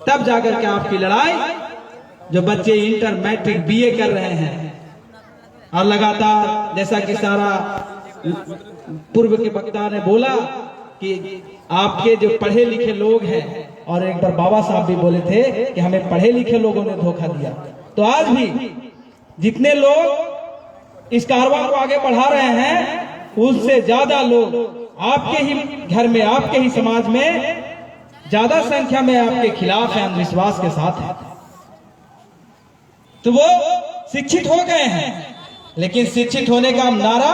तब जाकर के आपकी लड़ाई, जो बच्चे इंटर मैट्रिक बीए कर रहे हैं और लगातार, जैसा कि सारा पूर्व के वक्ता ने बोला कि आपके जो पढ़े लिखे लोग हैं, और एक बार बाबा साहब भी बोले थे कि हमें पढ़े लिखे लोगों ने धोखा दिया, तो आज भी जितने लोग इस कारवां को आगे बढ़ा रहे हैं, उससे ज्यादा लोग आपके ही घर में, आपके ही समाज में ज्यादा संख्या में आपके खिलाफ है, अंधविश्वास के साथ है। तो वो शिक्षित हो गए हैं, लेकिन शिक्षित होने का नारा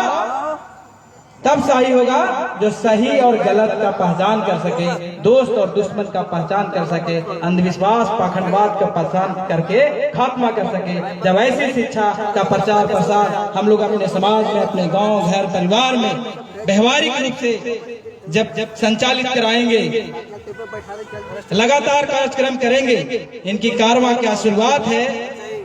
तब सही होगा जो सही और गलत का पहचान कर सके, दोस्त और दुश्मन का पहचान कर सके, अंधविश्वास पाखंडवाद का पहचान करके खात्मा कर सके। जब ऐसी शिक्षा का प्रचार प्रसार हम लोग अपने समाज में, अपने गांव, घर, परिवार में व्यवहारिक रूप से जब संचालित कराएंगे, लगातार कार्यक्रम करेंगे, इनकी कारवां क्या शुरुआत है।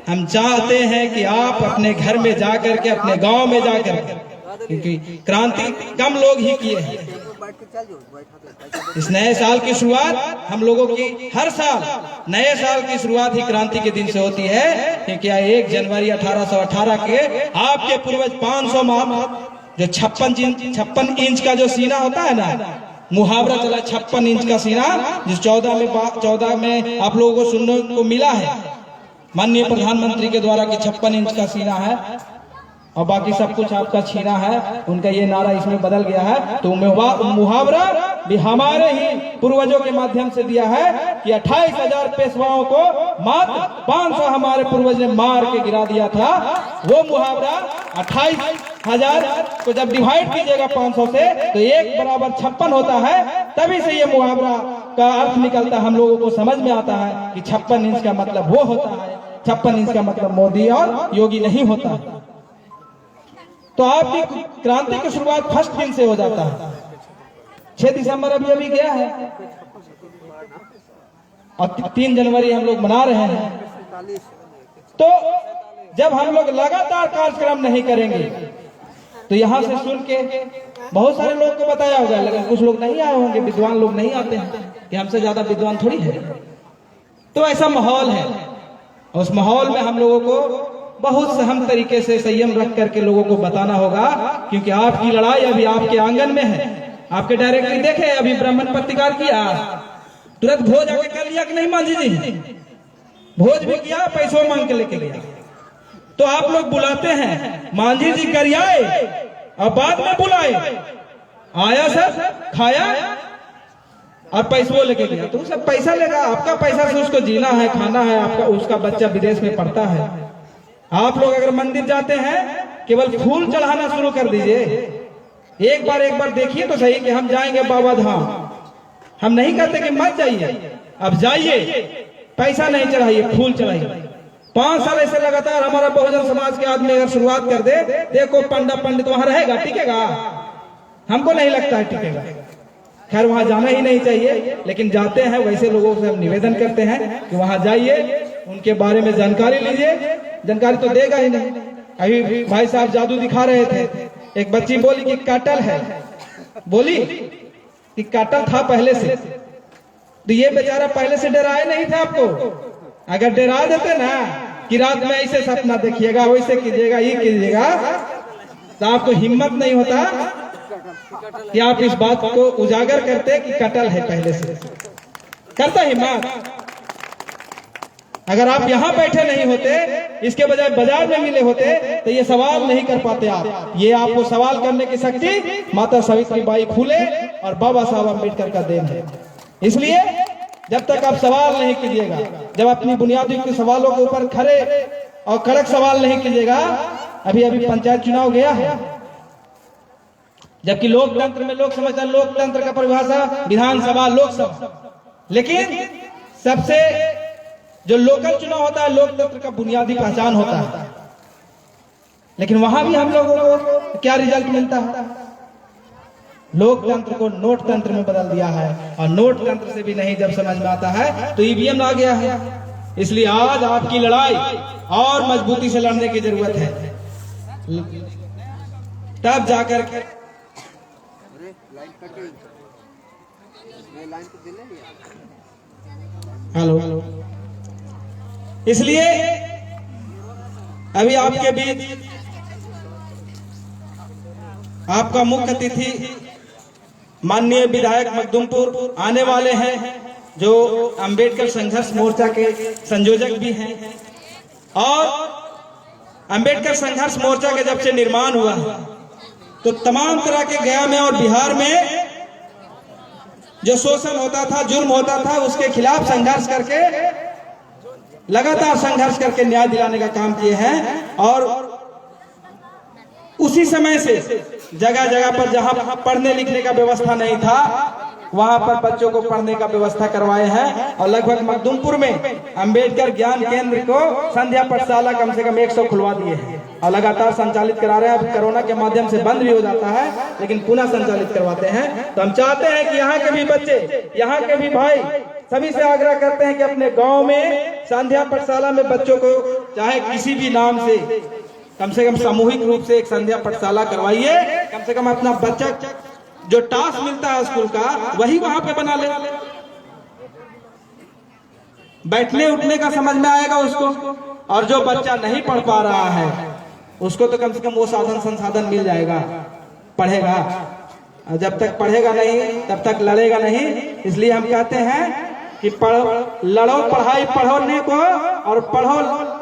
हम चाहते हैं कि आप अपने घर में जाकर के, अपने गांव में जाकर के, क्योंकि क्रांति कम लोग ही किए हैं। इस नए साल की शुरुआत हम लोगों की हर साल नए साल की शुरुआत ही क्रांति के दिन से होती है, क्योंकि 1 जनवरी 1818 के आपके पूर्वज 500 जो 56 इंच का जो सीना होता है ना, मुहावरा चला 56 इंच का सीना, जिस 14 में आप लोगों को सुनने को मिला है माननीय प्रधानमंत्री के द्वारा कि 56 इंच का सीना है और बाकी सब कुछ आपका छीना है, उनका ये नारा इसमें बदल गया है। तो मुहावरा भी हमारे ही पूर्वजों के माध्यम से दिया है कि 28,000 पेशवाओं को मात्र 500 हमारे पूर्वज ने मार के गिरा दिया था। वो मुहावरा 28,000 को जब डिवाइड कीजिएगा 500 से, तो 1 बराबर 56 होता है। तभी से ये मुहावरा का अर्थ निकलता, हम लोगों को समझ में आता है कि 56 इंच का मतलब वो होता है, 56 इंच का मतलब मोदी और योगी नहीं होता। तो आपकी क्रांति की शुरुआत फर्स्ट दिन से हो जाता है। 6 दिसंबर अभी गया है और 3 जनवरी हम लोग मना रहे हैं। तो जब हम लोग लगातार कार्यक्रम नहीं करेंगे, तो यहाँ से सुन के बहुत सारे लोग को बताया होगा, लेकिन कुछ लोग नहीं आए होंगे, विद्वान लोग नहीं आते हैं, कि हमसे ज्यादा विद्वान थोड़ी है। तो ऐसा माहौल है, उस माहौल में हम लोगों को बहुत सहम तरीके से संयम रख करके लोगों को बताना होगा, क्योंकि आपकी लड़ाई अभी आपके आंगन में है। आपके डायरेक्टरी देखे, अभी ब्राह्मण प्रतिकार किया, तुरंत भोज आके कर लिया कि नहीं मांझी जी? भोज भी किया, पैसों मांग के लेके गया। तो आप लोग बुलाते हैं, मांझी जी करियाए और बाद में बुलाए, आया सर, खाया और पैसों लेके गया। तो सब पैसा लेगा, आपका पैसा से उसको जीना है, खाना है, आपका उसका बच्चा विदेश में पढ़ता है। आप लोग अगर मंदिर जाते हैं, केवल फूल चढ़ाना शुरू कर दीजिए। एक बार देखिए तो सही कि हम जाएंगे बाबा धाम। हम नहीं कहते कि मत जाइए, अब जाइए, पैसा नहीं चढ़ाइए, फूल चढ़ाइए। 5 साल ऐसे लगातार हमारा बहुजन समाज के आदमी अगर शुरुआत कर दे, देखो पंडित वहां रहेगा, टिकेगा? हमको नहीं लगता है टिकेगा। खैर वहां जाना ही नहीं चाहिए, लेकिन जाते हैं। वैसे लोगों से हम निवेदन करते हैं कि वहां जाइए, उनके बारे में जानकारी लीजिए। जानकारी तो देगा ही नहीं। अभी भाई साहब जादू दिखा रहे थे, एक बच्ची बोली कि काटल है, बोली कि काटल था पहले से। तो ये बेचारा पहले से डराए नहीं था आपको। अगर डरा देते ना कि रात में ऐसे सपना देखिएगा, वैसे कीजिएगा, ये कीजिएगा, तो आपको हिम्मत नहीं होता कि आप इस बात को उजागर करते कि कटल है पहले से। करता हिम्मत? अगर आप यहाँ बैठे नहीं होते, इसके बजाय बाजार में मिले होते, तो ये सवाल नहीं कर पाते आप। ये आपको सवाल करने की शक्ति माता सावित्रीबाई फुले और बाबा साहब अम्बेडकर का देन है। इसलिए जब तक आप सवाल नहीं कीजिएगा, जब अपनी बुनियादी सवालों के ऊपर खड़े और कड़क सवाल नहीं कीजिएगा। अभी पंचायत चुनाव गया है, जबकि लोकतंत्र में लोग समझते हैं लोकतंत्र का परिभाषा विधानसभा, लोकसभा, लेकिन सबसे जो लोकल चुनाव होता है लोकतंत्र का बुनियादी पहचान होता है। लेकिन वहां भी हम लोगों को क्या रिजल्ट मिलता है? लोकतंत्र को नोट तंत्र में बदल दिया है, और नोट तंत्र से भी नहीं जब समझ में आता है तो ईवीएम आ गया है। इसलिए आज आपकी लड़ाई और मजबूती से लड़ने की जरूरत है, तब जाकर हेलो। इसलिए अभी आपके बीच आपका मुख्य अतिथि माननीय विधायक मखदुमपुर आने वाले हैं, जो अंबेडकर संघर्ष मोर्चा के संयोजक भी हैं। और अंबेडकर संघर्ष मोर्चा के जब से निर्माण हुआ तो तमाम तरह के गया में और बिहार में जो शोषण होता था, जुल्म होता था, उसके खिलाफ संघर्ष करके, लगातार संघर्ष करके न्याय दिलाने का काम किए हैं। और उसी समय से जगह जगह पर जहां पढ़ने लिखने का व्यवस्था नहीं था, वहां पर बच्चों को पढ़ने का व्यवस्था करवाए हैं। और लगभग मखदुमपुर में अंबेडकर ज्ञान केंद्र को संध्या पाठशाला कम से कम 100 खुलवा दिए हैं और लगातार संचालित करा रहे हैं। अब कोरोना के माध्यम से बंद भी हो जाता है, लेकिन पुनः संचालित करवाते हैं। तो हम चाहते हैं कि यहाँ के भी बच्चे, यहाँ के भी भाई, सभी से आग्रह करते हैं कि अपने गांव में संध्या पाठशाला में बच्चों को चाहे किसी भी नाम से कम सामूहिक रूप से एक संध्या पाठशाला करवाइए। कम से कम अपना बच्चा जो टास्क मिलता है स्कूल का, वही वहां पे बना ले। बैठने उठने का समझ में आएगा उसको। और जो बच्चा नहीं पढ़ पा रहा है उसको तो कम से कम वो साधन संसाधन मिल जाएगा, पढ़ेगा। जब तक पढ़ेगा नहीं तब तक लड़ेगा नहीं। इसलिए हम कहते हैं कि लड़ो पढ़ाई पढ़ने को और पढ़ो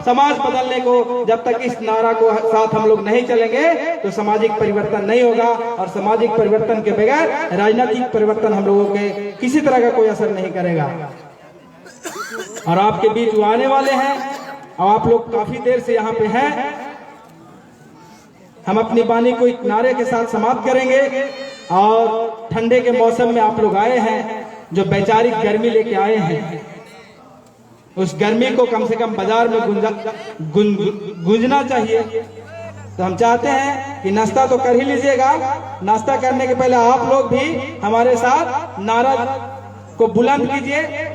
समाज बदलने को। जब तक इस नारा को साथ हम लोग नहीं चलेंगे तो सामाजिक परिवर्तन नहीं होगा। और सामाजिक परिवर्तन के बगैर राजनीतिक परिवर्तन हम लोगों के किसी तरह का कोई असर नहीं करेगा। और आपके बीच वो आने वाले हैं और आप लोग काफी देर से यहाँ पे हैं। हम अपनी वाणी को एक नारे के साथ समाप्त करेंगे। और ठंडे के मौसम में आप लोग आए हैं, जो वैचारिक गर्मी लेके आए हैं, उस गर्मी को कम से कम बाजार में गूंजना चाहिए। तो हम चाहते हैं कि नाश्ता तो कर ही लीजिएगा। नाश्ता करने के पहले आप लोग भी हमारे साथ नारा को बुलंद कीजिए।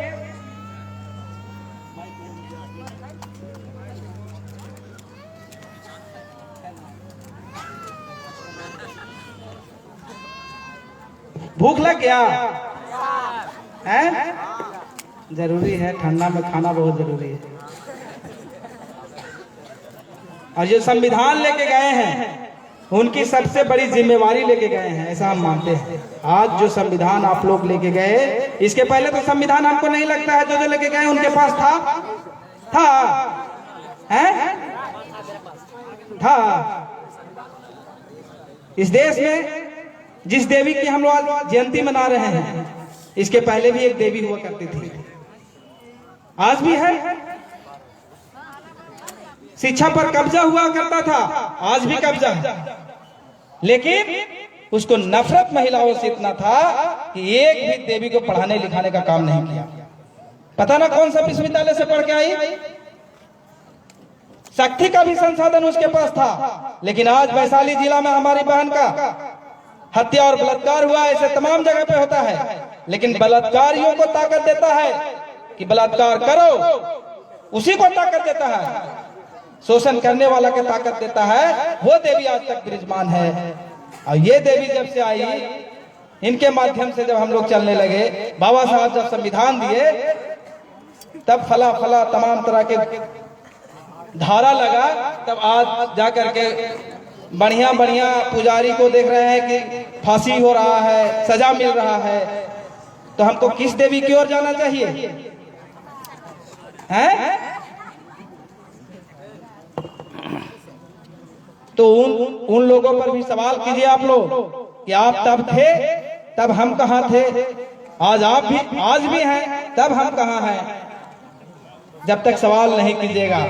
भूख लग गया है? जरूरी है, ठंडा में खाना बहुत जरूरी है। और जो संविधान लेके गए हैं उनकी सबसे बड़ी जिम्मेवारी लेके गए हैं, ऐसा हम मानते हैं। आज जो संविधान आप लोग लेके गए, इसके पहले तो संविधान हमको नहीं लगता है जो लेके गए उनके पास था इस देश में जिस देवी की हम लोग आज जयंती मना रहे हैं, इसके पहले भी एक देवी हुआ करती थी, आज भी है। शिक्षा पर कब्जा हुआ करता था, आज भी कब्जा है। लेकिन उसको नफरत महिलाओं से इतना था कि एक भी देवी को पढ़ाने लिखाने का काम नहीं किया। पता ना कौन सा विश्वविद्यालय से पढ़ के आई, शक्ति का भी संसाधन उसके पास था। लेकिन आज वैशाली जिला में हमारी बहन का हत्या और बलात्कार हुआ, ऐसे तमाम जगह पे होता है। लेकिन बलात्कारियों को ताकत देता है कि बलात्कार करो, उसी को ताकत देता है। शोषण करने वाला के ताकत देता है, वो देवी आज तक विराजमान है। और ये देवी जब से आई, इनके माध्यम से जब हम लोग चलने लगे, बाबा साहब जब संविधान दिए, तब फला फला तमाम तरह के धारा लगा। तब आज जाकर के बढ़िया बढ़िया पुजारी को देख रहे हैं कि फांसी हो रहा है, सजा मिल रहा है। तो हमको किस देवी की ओर जाना चाहिए हैं? तो उन लोगों पर भी सवाल कीजिए आप लोग कि आप तब थे, तब हम कहाँ थे। आज आप भी, आज भी हैं, तब हम कहाँ हैं। जब तक सवाल नहीं कीजिएगा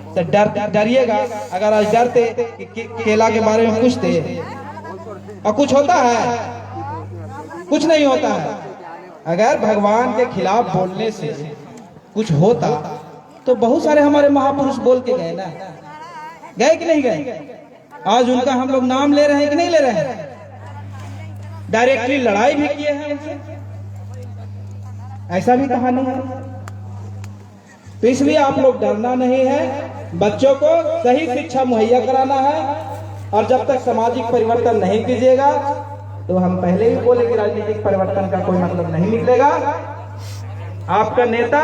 तो डरिएगा। अगर आज डरते कि केला के बारे में पूछते और कुछ होता है, कुछ नहीं होता है। अगर भगवान के खिलाफ बोलने से कुछ होता तो बहुत सारे हमारे महापुरुष बोल के गए ना, गए कि नहीं गए? आज उनका हम लोग नाम ले रहे हैं कि नहीं ले रहे हैं? डायरेक्टली लड़ाई भी किए हैं उनसे, ऐसा भी कहानी है। तो इसलिए आप लोग डरना नहीं है, बच्चों को सही शिक्षा मुहैया कराना है। और जब तक सामाजिक परिवर्तन नहीं कीजिएगा, तो हम पहले ही बोले कि राजनीतिक परिवर्तन का कोई मतलब नहीं निकलेगा। आपका नेता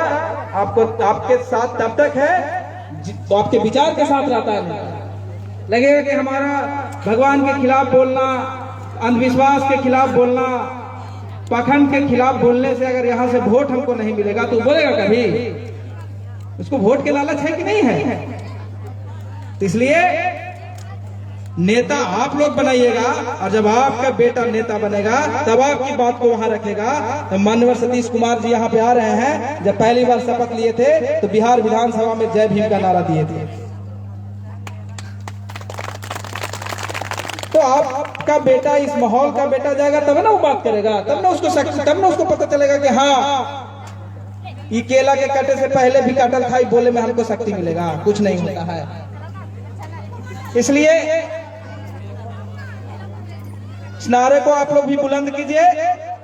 आपको आपके साथ तब तक है तो आपके विचार के साथ रहता है। लगेगा कि हमारा भगवान के खिलाफ बोलना, अंधविश्वास के खिलाफ बोलना, पाखंड के खिलाफ बोलने से अगर यहाँ से वोट हमको नहीं मिलेगा तो बोलेगा कभी? उसको वोट के लालच है कि नहीं है? तो इसलिए नेता आप लोग बनाइएगा, और जब आपका बेटा नेता बनेगा तब आपकी बात को वहां रखेगा। तो माननीय सतीश कुमार जी यहाँ पे आ रहे हैं, जब पहली बार शपथ लिए थे तो बिहार विधानसभा में जय भीम का नारा दिए थे। तो आपका बेटा इस माहौल का बेटा जाएगा तब ना वो बात करेगा, तब ना उसको शक्ति, तब ना उसको पता चलेगा कि हाँ ये केला के काटे से पहले भी काटल था, बोले में हमको शक्ति मिलेगा। कुछ नहीं होता है। इसलिए इस नारे को आप लोग भी बुलंद कीजिए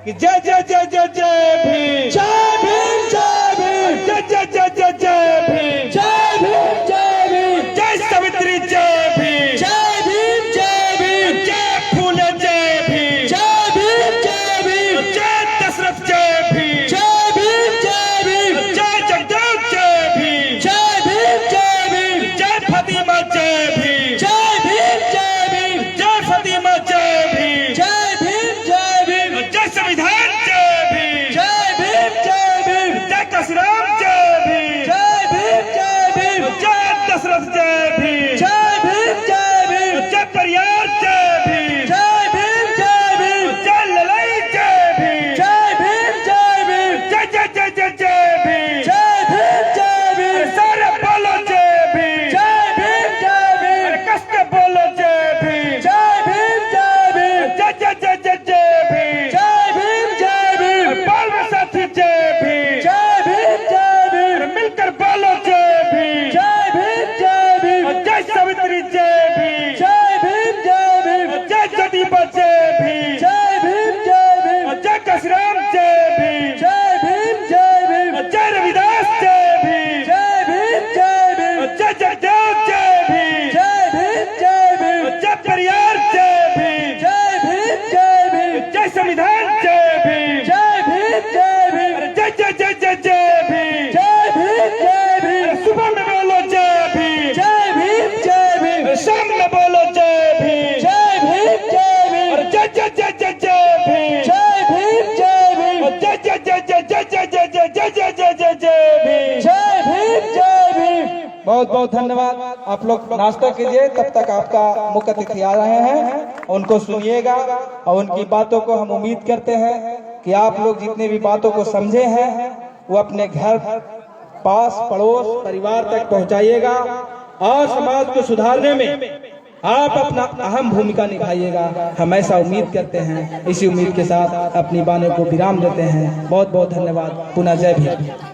कि जय जय जय जय जय भीम, जय भीम, जय भीम, जय जय जय जय जय भीम, जय भीम, जय भीम, जय सावित्री, जय भीम, जय भीम, जय भीम, जय फूले, जय भीम, जय भीम, जय भीम, जय दशरथ, जय भीम, जय भीम, जय भीम, जय जगदेव, जय भीम, जय भीम, जय भीम, जय फातिमा, जय भीम, जय भीम, जय भीम, जय फातिमा, जय भीम, जय भीम, जय भीम, जय संविधान, जय भीम, जय भीम, जय भीम, जय काशीराम, जय भीम, जय भीम, जय भीम, जय दशरथ, जय भीम, जय भीम, जय भीम, जय परियार, जय भीम, जय भीम, जय भीम, जय ललाई, जय भीम, जय भीम, जय भीम, जय जय जय जय जय भीम, जय भीम, जय भीम, सारे बोलो जय भीम, जय भीम, जय भीम, कस के बोलो जय भीम, जय भीम, जय भीम, जय जय जय जय जय भीम, जय भीम, जय भीम, बाल में साथी, जय भीम, जय भीम, जय भीम, मिलकर बोलो जय भीम, जय भीम, जय भीम, जय सावित्री, जय भीम, जय भीम, जय भीम, जय जदीपा, जय भीम, जय भीम, जय भीम, जय काशीराम, जय भीम, जय भीम, जय भीम, जय रविदास, जय भीम, जय भीम, जय भीम, जय जगदेव, जय भीम, जय भीम, जय भीम, जय परियार, जय भीम, जय भीम, जय भीम, जय संविधान, जय भीम, जय भीम, जय भीम, जय जय जय जय जय भीम, जय भीम, जय भीम, सुबह में बोलो जय भीम, जय भीम, जय भीम, शाम में बोलो जय भीम, जय भीम, जय भीम, जय जय जय जय जय भीम, जय भीम, जय भीम, जय जय जय जय जय जय जय जय जय जय जय जय जय भीम, जय भीम, जय भीम। बहुत बहुत धन्यवाद। आप लोग नाश्ता कीजिए, तब तक आपका मुख्य अतिथि आ रहे हैं, उनको सुनिएगा और उनकी बातों को हम उम्मीद करते हैं कि आप लोग जितने भी बातों को समझे हैं वो अपने घर, पास, पड़ोस, परिवार तक पहुंचाइएगा और समाज को सुधारने में आप अपना अहम भूमिका निभाइएगा। हम ऐसा उम्मीद करते हैं। इसी उम्मीद के साथ अपनी बातों को विराम देते हैं। बहुत बहुत धन्यवाद। पुनः जय भीम।